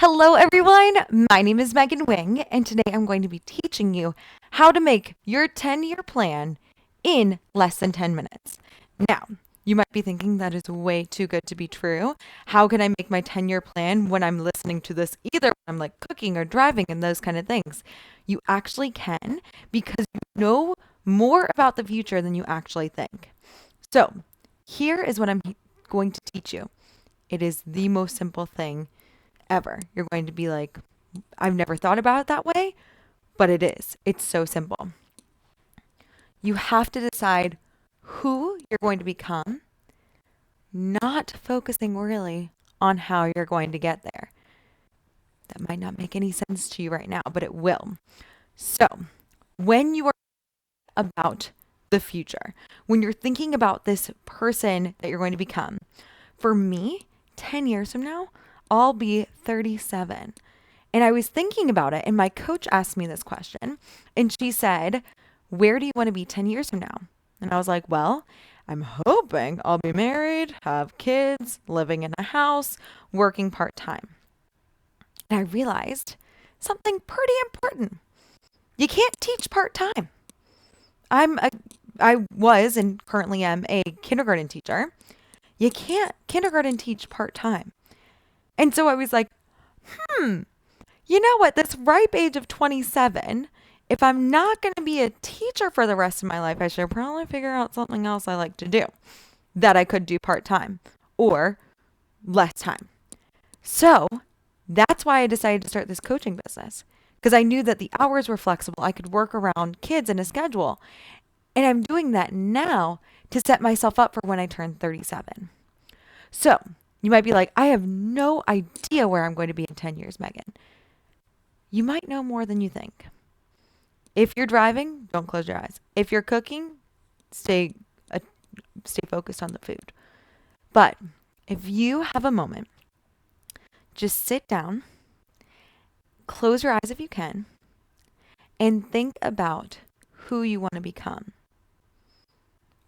Hello, everyone. My name is Megan Wing, and today I'm going to be teaching you how to make your 10-year plan in less than 10 minutes. Now, you might be thinking that is way too good to be true. How can I make my 10-year plan when I'm listening to this either when I'm like cooking or driving and those kind of things? You actually can because you know more about the future than you actually think. So, here is what I'm going to teach you. It is the most simple thing ever. You're going to be like, I've never thought about it that way, but it is. It's so simple. You have to decide who you're going to become, not focusing really on how you're going to get there. That might not make any sense to you right now, but it will. So, when you are about the future, when you're thinking about this person that you're going to become, for me, 10 years from now, I'll be 37. And I was thinking about it, and my coach asked me this question, and she said, where do you want to be 10 years from now? And I was like, well, I'm hoping I'll be married, have kids, living in a house, working part time. And I realized something pretty important. You can't teach part time. I was and currently am a kindergarten teacher. You can't kindergarten teach part time. And so I was like, you know what? This ripe age of 27, if I'm not going to be a teacher for the rest of my life, I should probably figure out something else I like to do that I could do part time or less time. So that's why I decided to start this coaching business because I knew that the hours were flexible. I could work around kids in a schedule. And I'm doing that now to set myself up for when I turn 37. So you might be like, I have no idea where I'm going to be in 10 years, Megan. You might know more than you think. If you're driving, don't close your eyes. If you're cooking, stay focused on the food. But if you have a moment, just sit down, close your eyes if you can, and think about who you want to become.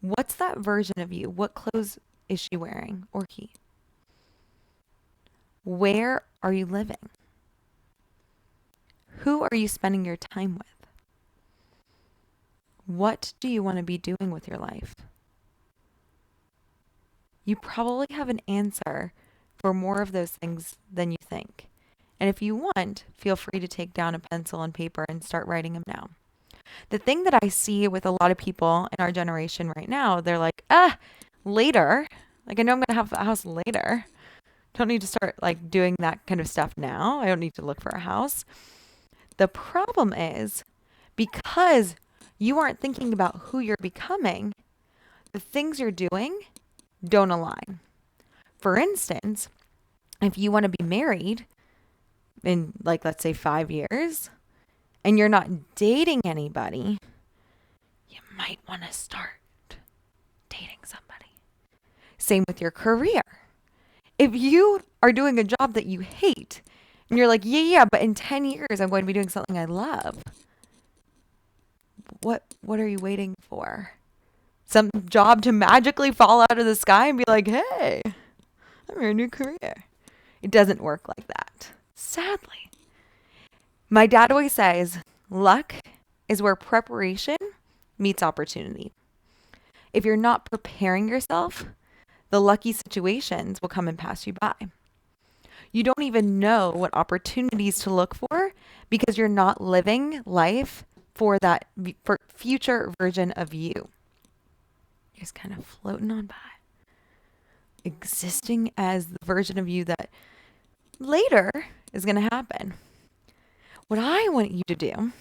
What's that version of you? What clothes is she wearing or he? Where are you living? Who are you spending your time with? What do you want to be doing with your life? You probably have an answer for more of those things than you think. And if you want, feel free to take down a pencil and paper and start writing them down. The thing that I see with a lot of people in our generation right now, they're like, later. Like, I know I'm going to have a house later. Don't need to start like doing that kind of stuff now. I don't need to look for a house. The problem is because you aren't thinking about who you're becoming, the things you're doing don't align. For instance, if you want to be married in like, let's say 5 years and you're not dating anybody, you might want to start dating somebody. Same with your career. If you are doing a job that you hate and you're like, yeah, but in 10 years I'm going to be doing something I love. What are you waiting for? Some job to magically fall out of the sky and be like, hey, I'm in a new career. It doesn't work like that, sadly. My dad always says, luck is where preparation meets opportunity. If you're not preparing yourself, the lucky situations will come and pass you by. You don't even know what opportunities to look for because you're not living life for that for future version of you. You're just kind of floating on by, existing as the version of you that later is going to happen. What I want you to do,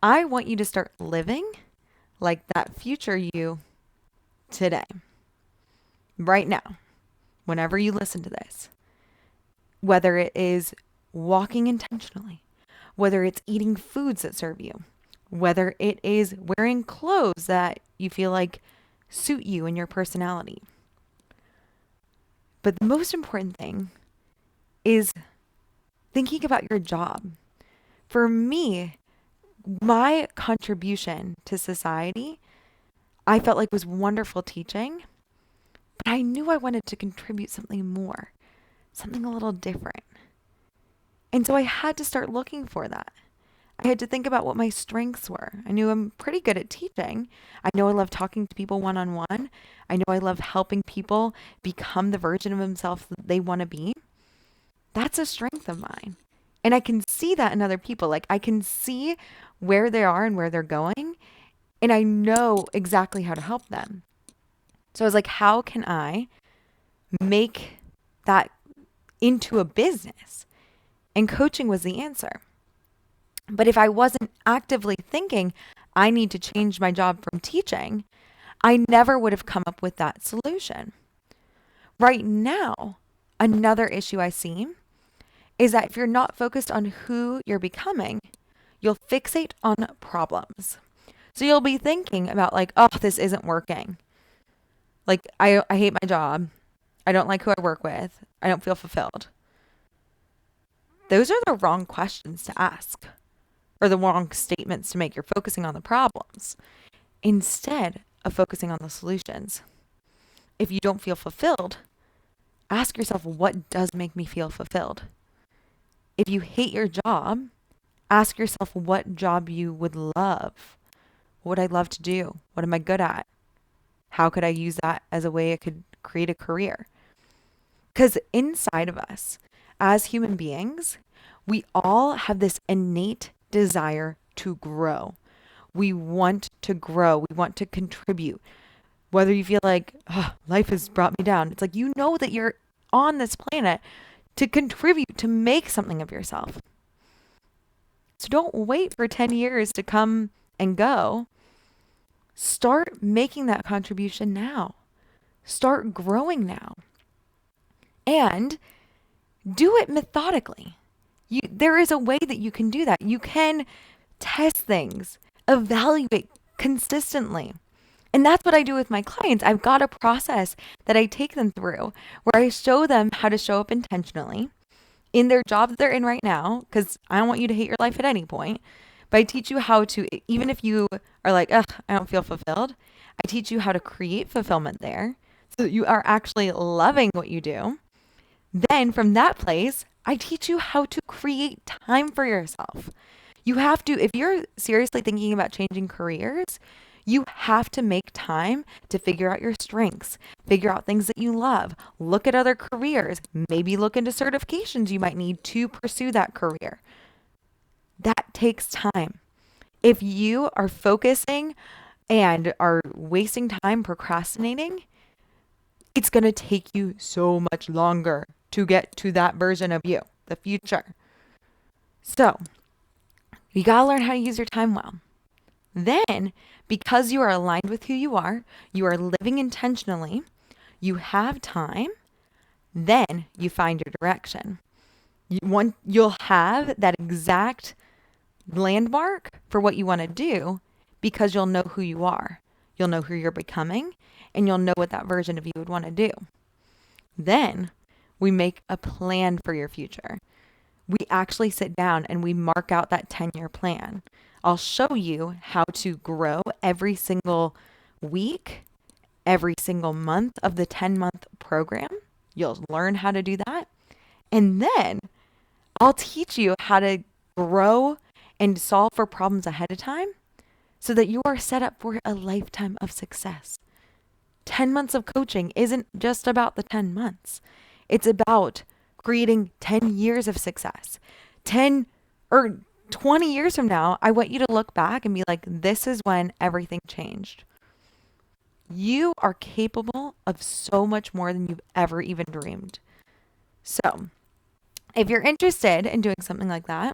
I want you to start living like that future you today, right now, whenever you listen to this. Whether it is walking intentionally, whether it's eating foods that serve you, whether it is wearing clothes that you feel like suit you and your personality. But the most important thing is thinking about your job. For me, my contribution to society, I felt like was wonderful teaching, but I knew I wanted to contribute something more, something a little different. And so I had to start looking for that. I had to think about what my strengths were. I knew I'm pretty good at teaching. I know I love talking to people one-on-one. I know I love helping people become the version of themselves that they want to be. That's a strength of mine. And I can see that in other people. Like I can see where they are and where they're going, and I know exactly how to help them. So I was like, how can I make that into a business? And coaching was the answer. But if I wasn't actively thinking, I need to change my job from teaching, I never would have come up with that solution. Right now, another issue I see is that if you're not focused on who you're becoming, you'll fixate on problems. So you'll be thinking about like, oh, this isn't working. Like, I hate my job. I don't like who I work with. I don't feel fulfilled. Those are the wrong questions to ask, or the wrong statements to make. You're focusing on the problems instead of focusing on the solutions. If you don't feel fulfilled, ask yourself, what does make me feel fulfilled? If you hate your job, ask yourself what job you would love. What would I love to do? What am I good at? How could I use that as a way I could create a career? Because inside of us, as human beings, we all have this innate desire to grow. We want to grow. We want to contribute. Whether you feel like, oh, life has brought me down, it's like you know that you're on this planet to contribute, to make something of yourself. So don't wait for 10 years to come and go. Start making that contribution now. Start growing now. And do it methodically. There is a way that you can do that. You can test things, evaluate consistently. And that's what I do with my clients. I've got a process that I take them through where I show them how to show up intentionally in their job that they're in right now, because I don't want you to hate your life at any point. But I teach you how to, even if you are like, ugh, I don't feel fulfilled, I teach you how to create fulfillment there so that you are actually loving what you do. Then from that place, I teach you how to create time for yourself. You have to, if you're seriously thinking about changing careers, you have to make time to figure out your strengths, figure out things that you love, look at other careers, maybe look into certifications you might need to pursue that career. That takes time. If you are focusing and are wasting time procrastinating, it's going to take you so much longer to get to that version of you, the future. So, you got to learn how to use your time well. Then, because you are aligned with who you are living intentionally, you have time, then you find your direction. You'll have that exact landmark for what you want to do because you'll know who you are. You'll know who you're becoming, and you'll know what that version of you would want to do. Then we make a plan for your future. We actually sit down and we mark out that 10-year plan. I'll show you how to grow every single week, every single month of the 10-month program. You'll learn how to do that. And then I'll teach you how to grow and solve for problems ahead of time so that you are set up for a lifetime of success. 10 months of coaching isn't just about the 10 months. It's about creating 10 years of success. 10 or 20 years from now, I want you to look back and be like, this is when everything changed. You are capable of so much more than you've ever even dreamed. So, if you're interested in doing something like that,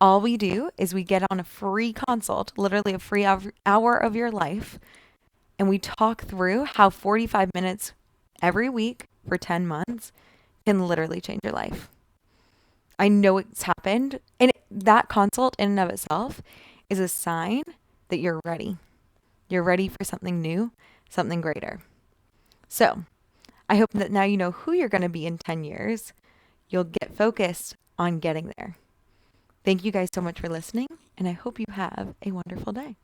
all we do is we get on a free consult, literally a free hour of your life, and we talk through how 45 minutes every week for 10 months can literally change your life. I know it's happened, and that consult in and of itself is a sign that you're ready. You're ready for something new, something greater. So, I hope that now you know who you're going to be in 10 years. You'll get focused on getting there. Thank you guys so much for listening, and I hope you have a wonderful day.